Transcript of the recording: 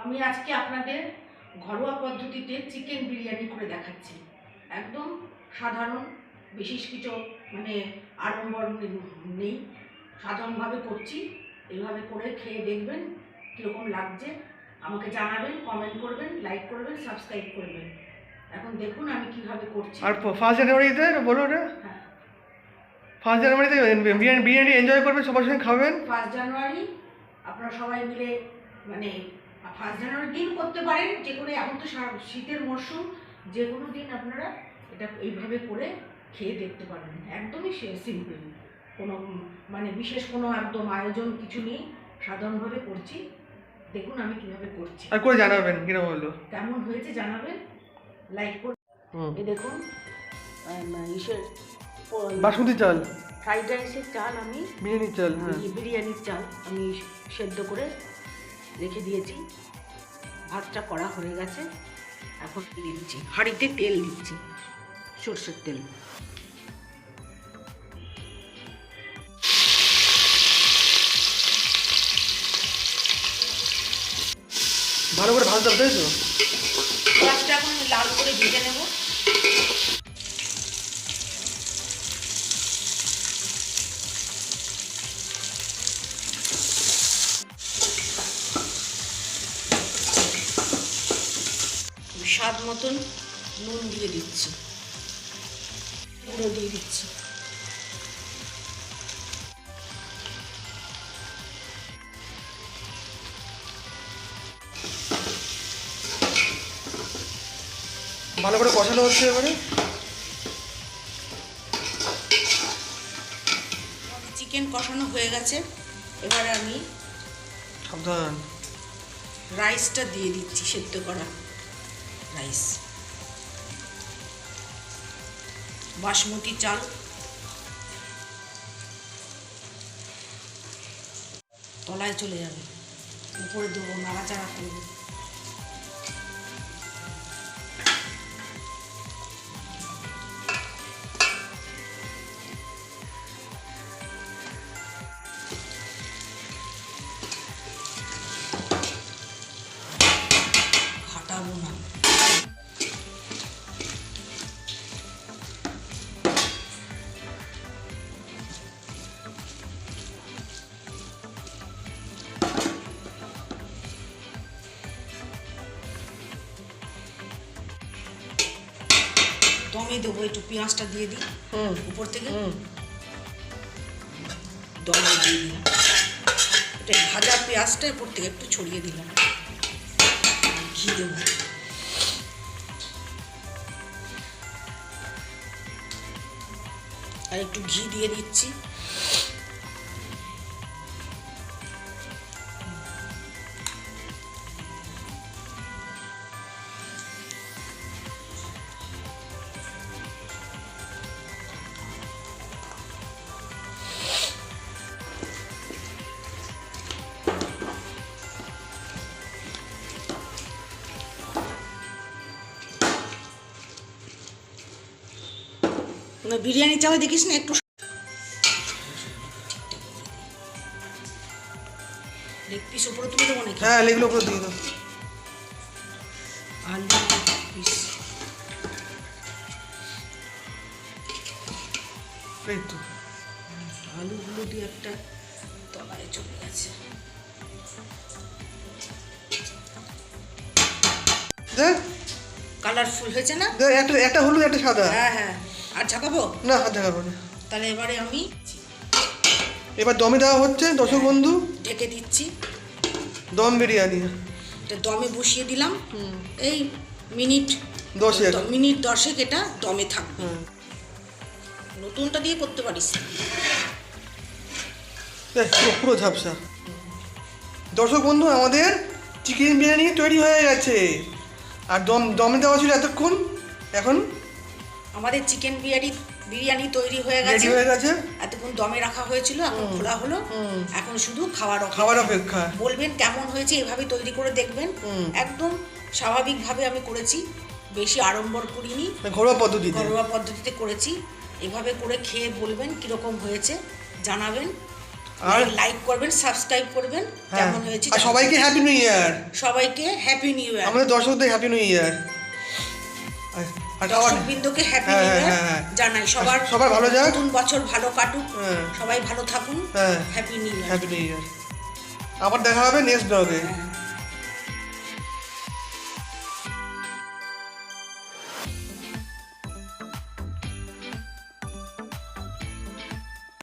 আমি আজকে আপনাদের ঘরোয়া পদ্ধতিতে চিকেন বিরিয়ানি করে দেখাচ্ছি। একদম সাধারণ, বিশেষ কিছু মানে আড়ম্বর নেই, সাধারণভাবে করছি। এইভাবে করে খেয়ে দেখবেন কীরকম লাগছে, আমাকে জানাবেন, কমেন্ট করবেন, লাইক করবেন, সাবস্ক্রাইব করবেন। এখন দেখুন আমি কিভাবে করছি। আর 1 জানুয়ারিতে বলো না, হ্যাঁ 1 জানুয়ারিতে বিরিয়ানি এনজয় করবেন, সবার সঙ্গে খাবেন। 1 জানুয়ারি আপনারা সবাই মিলে মানে 1 জানুয়ারি দিন করতে পারেন, যে কোনো, এখন তো শীতের মরশুম, যে কোনো দিন আপনারা এটা এইভাবে করে খেয়ে দেখতে পারেন। একদমই সিম্পল, কোনো মানে বিশেষ কোনো একদম আয়োজন কিছু নেই, সাধারণভাবে করছি। দেখুন আমি কিভাবে করছি, আর করে জানাবেন কিরকম হলো, কেমন হয়েছে জানাবেন, লাইক করুন। এই দেখুন ইসের বাসমতি চাল, ফ্রাইড রাইসের চাল, আমি বিরিয়ানির চাল, হ্যাঁ বিরিয়ানির চাল আমি সেদ্ধ করে রেখে দিয়েছি। ভাতটা করা হয়ে গেছে, এখন দিচ্ছি হাঁড়িতে তেল দিচ্ছি, সরষের তেল। ভালো করে ভাজতে হবে, তাই তো? পেঁয়াজটা এখন লাল করে ভেজে নেব। স্বাদ মতন নুন দিয়ে দিচ্ছি, গুঁড়ো দিয়ে দিচ্ছি। ভালো করে কষানো হচ্ছে এবারে। চিকেন কষানো হয়ে গেছে, এবারে আমি সাবধান রাইসটা দিয়ে দিচ্ছি, সেদ্ধ করা রাইস, বাসমতি চাল। তলায় চলে যাবে, উপরে দেবো, নাড়াচাড়া করবো। ঘাটাবো না, দমে দেবো। একটু পেঁয়াজটা দিয়ে দিই উপর থেকে, দমে দিয়ে দিলাম। এটা ভাজা পেঁয়াজটা উপর থেকে একটু ছড়িয়ে দিলাম, ঘি দেবো। আর একটু ঘি দিয়ে দিচ্ছি। বিরিয়ানি চালে দেখিস না একটু লেগ পিস উপরে তুলে দেবো নাকি? হ্যাঁ, লেগুলো উপরে দিয়ে দাও। আলু পিস, এই তো আলুগুলো দিয়ে একটা তলায় চলে গেছে। দেখ কালারফুল হয়েছে না? দেখ, একটা হলুদ একটা সাদা। হ্যাঁ হ্যাঁ, আর ঝাঁকাবো না, হাত দেখাবো না। তাহলে এবারে আমি এবার দমে দেওয়া হচ্ছে দর্শক বন্ধু, ঢেকে দিচ্ছি। দম বিরিয়ানি। এটা দমে বসিয়ে দিলাম, এই মিনিট 10 এটা দমে থাকবে। নতুনটা দিয়ে করতে পারিস। দেখ পুরো ঝাপসা। দর্শক বন্ধু, আমাদের চিকেন বিরিয়ানি তৈরি হয়ে গেছে, আর দমে দেওয়া ছিল এতক্ষণ। এখন আমাদের চিকেন বিরিয়ানি তৈরি হয়ে গেছে। এতক্ষণ দমে রাখা হয়েছিল, এখন খোলা হলো। এখন শুধু খাওয়ার অপেক্ষা। বলবেন কেমন হয়েছে, এভাবে তৈরি করে দেখবেন। একদম স্বাভাবিকভাবে আমি করেছি, বেশি আড়ম্বর করিনি, ঘরোয়া পদ্ধতিতে করেছি। এভাবে করে খেয়ে বলবেন কীরকম হয়েছে, জানাবেন। আর লাইক করবেন, সাবস্ক্রাইব করবেন। হ্যাঁ, কেমন হয়েছে আর সবাইকে হ্যাপি নিউ ইয়ার। সবাইকে হ্যাপি নিউ ইয়ার। আমাদের দর্শকদের হ্যাপি নিউ ইয়ার। দর্শকবৃন্দকে হ্যাপি নিউ ইয়ার জানাই। সবার ভালো যাক, নতুন বছর ভালো কাটুক, সবাই ভালো থাকুন। হ্যাপি নিউ ইয়ার। হ্যাপি নিউ ইয়ার। আবার দেখা হবে নেক্সট ব্লগে।